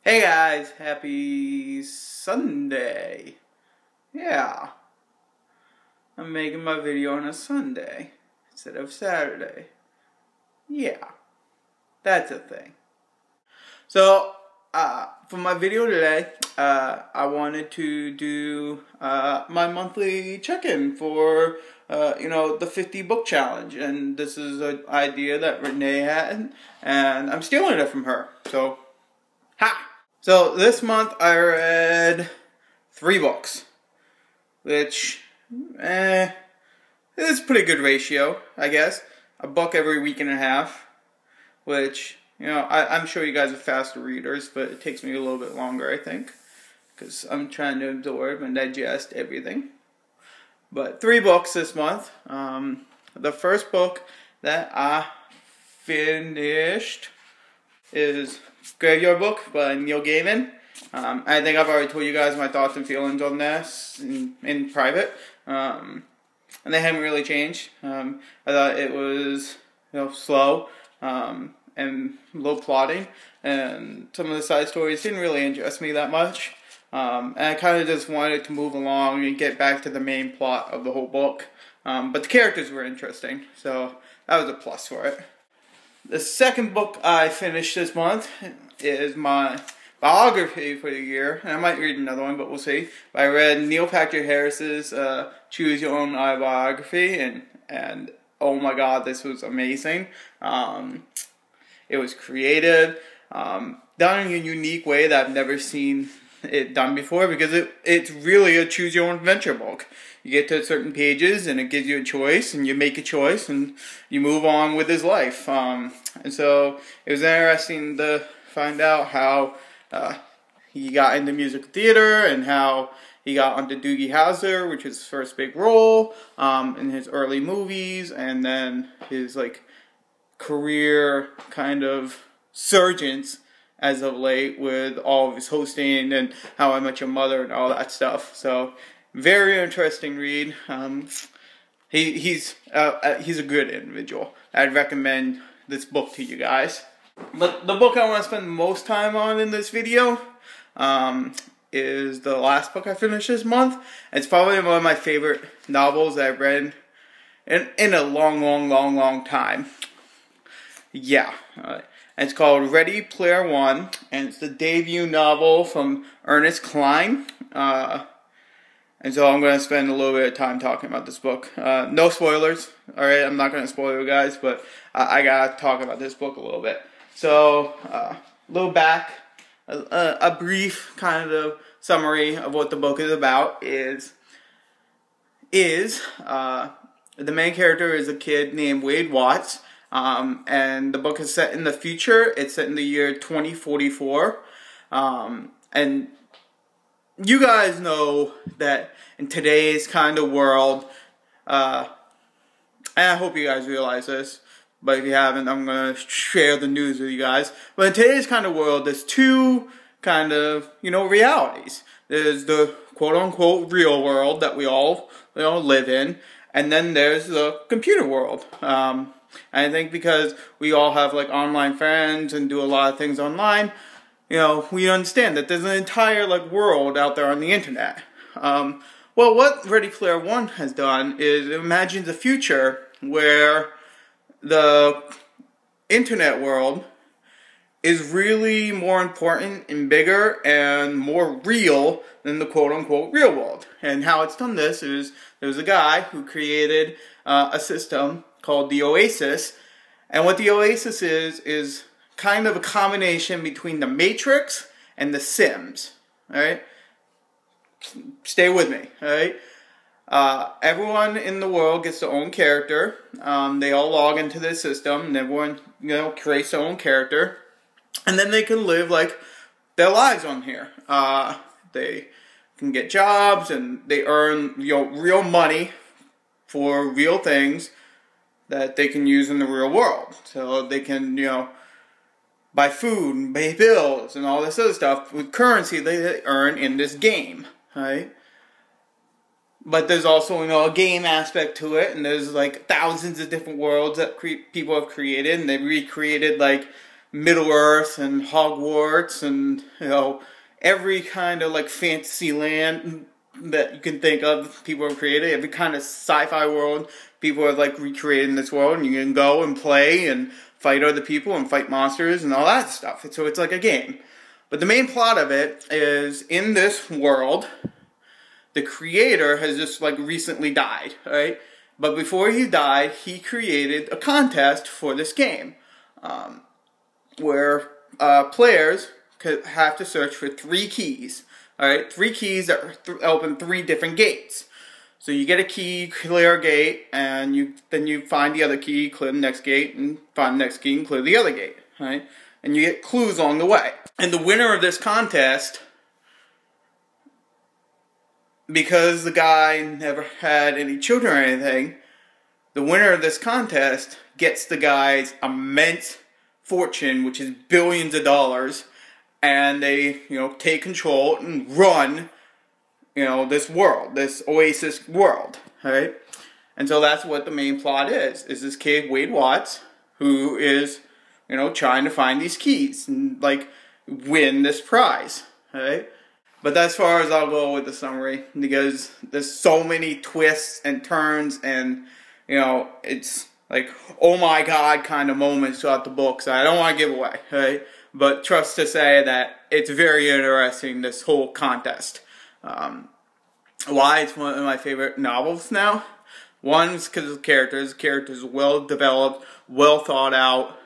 Hey guys, happy Sunday. Yeah, I'm making my video on a Sunday instead of Saturday. Yeah, that's a thing. So, for my video today, I wanted to do my monthly check-in for, the 50 book challenge. And this is an idea that Renee had, and I'm stealing it from her. So, ha! So this month I read 3 books, which, is a pretty good ratio, I guess. A book every week and a half, which, I'm sure you guys are faster readers, but it takes me a little bit longer, I think, because I'm trying to absorb and digest everything. But 3 books this month. The first book that I finished is Graveyard Book by Neil Gaiman. I think I've already told you guys my thoughts and feelings on this in private, and they haven't really changed. I thought it was slow and low plotting, and some of the side stories didn't really interest me that much. And I kind of just wanted to move along and get back to the main plot of the whole book. But the characters were interesting, so that was a plus for it. The second book I finished this month is my biography for the year. And I might read another one, but we'll see. I read Neil Patrick Harris's Choose Your Own Biography, and oh my god, this was amazing. It was creative, done in a unique way that I've never seen it done before, because it's really a choose your own adventure book. You get to certain pages and it gives you a choice, and you make a choice and you move on with his life. And so it was interesting to find out how he got into musical theater, and how he got onto Doogie Howser, which was his first big role in his early movies, and then his career kind of surgence as of late with all of his hosting and How I Met Your Mother and all that stuff. So very interesting read. He's a good individual. I'd recommend this book to you guys. But the book I want to spend the most time on in this video is the last book I finished this month. It's probably one of my favorite novels that I've read in a long time. Yeah. It's called Ready Player One, and it's the debut novel from Ernest Cline. And so I'm going to spend a little bit of time talking about this book. No spoilers, alright? I'm not going to spoil you guys, but I got to talk about this book a little bit. So, a little back, a brief kind of summary of what the book is about is the main character is a kid named Wade Watts. And the book is set in the future. It's set in the year 2044. And you guys know that in today's kind of world, and I hope you guys realize this, but if you haven't, I'm going to share the news with you guys. But in today's kind of world, there's two kind of, realities. There's the quote-unquote real world that we all live in, and then there's the computer world. I think because we all have online friends and do a lot of things online, we understand that there's an entire world out there on the internet. Well, what Ready Player One has done is it imagines a future where the internet world is really more important and bigger and more real than the quote-unquote real world. And how it's done this is there's a guy who created a system called the Oasis, and what the Oasis is kind of a combination between the Matrix and the Sims. Alright? Stay with me, alright? Everyone in the world gets their own character. They all log into this system, and everyone, creates their own character. And then they can live, their lives on here. They can get jobs, and they earn, real money for real things that they can use in the real world. So they can, buy food and pay bills and all this other stuff with currency they earn in this game, right? But there's also, a game aspect to it, and there's thousands of different worlds that people have created, and they've recreated Middle Earth and Hogwarts and, you know, every kind of like fantasy land that you can think of, people have created. Every kind of sci-fi world, people have like recreated in this world, and you can go and play and fight other people and fight monsters and all that stuff. So it's like a game. But the main plot of it is, in this world, the creator has just like recently died, right? But before he died, he created a contest for this game, where players could have to search for 3 keys. All right, 3 keys that open 3 different gates. So you get a key, clear a gate, and then you find the other key, clear the next gate, and find the next key and clear the other gate. Right, and you get clues along the way. And the winner of this contest, because the guy never had any children or anything, the winner of this contest gets the guy's immense fortune, which is billions of dollars, and they, you know, take control and run, you know, this world, this Oasis world, right? And so that's what the main plot is this kid, Wade Watts, who is, you know, trying to find these keys and, like, win this prize, right? But that's as far as I'll go with the summary, because there's so many twists and turns, and, you know, it's like, oh my god kind of moments throughout the book, so I don't want to give away, right? But trust to say that it's very interesting, this whole contest. Why it's one of my favorite novels now? One is because of the characters. The characters are well developed, well thought out.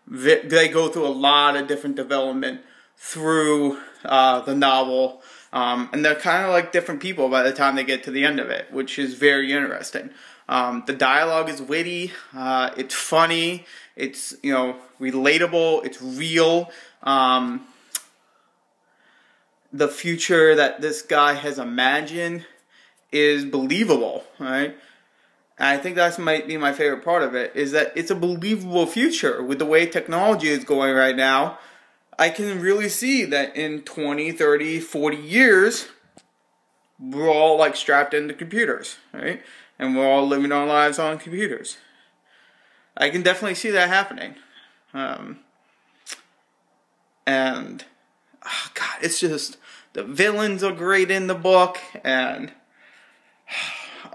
They go through a lot of different development through the novel. And they're kind of like different people by the time they get to the end of it, which is very interesting. The dialogue is witty, it's funny, it's, you know, relatable, it's real. The future that this guy has imagined is believable, right? And I think that might be my favorite part of it, is that it's a believable future. With the way technology is going right now, I can really see that in 20, 30, 40 years, we're all like strapped into computers, right? And we're all living our lives on computers. I can definitely see that happening. And, oh God, it's just, the villains are great in the book, and,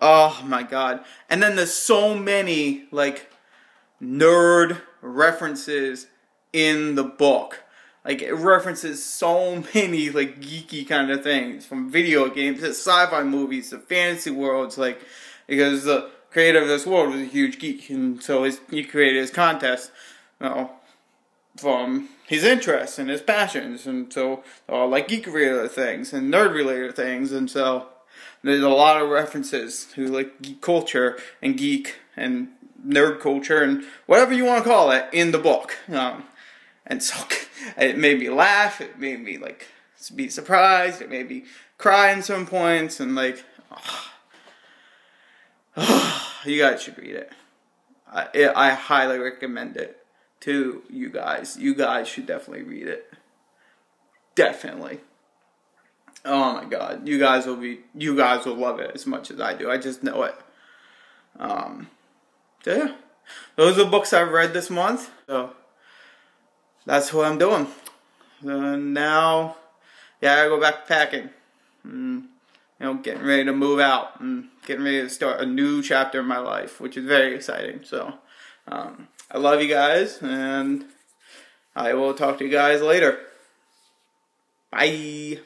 oh my God. And then there's so many, like, nerd references in the book. Like, it references so many, like, geeky kind of things, from video games to sci-fi movies to fantasy worlds, like, because the creator of this world was a huge geek, and so he created his contest, you know, from his interests and his passions, and so all like geek-related things and nerd-related things, and so there's a lot of references to like geek culture and geek and nerd culture and whatever you want to call it in the book. And so it made me laugh, it made me like be surprised, it made me cry in some points, and like, you guys should read it. I highly recommend it to you guys. You guys should definitely read it. Definitely. Oh my God, you guys will love it as much as I do. I just know it. So yeah, those are the books I've read this month. So that's what I'm doing. Now, yeah, I gotta go back to packing. You know, getting ready to move out and getting ready to start a new chapter in my life, which is very exciting. So, I love you guys, and I will talk to you guys later. Bye.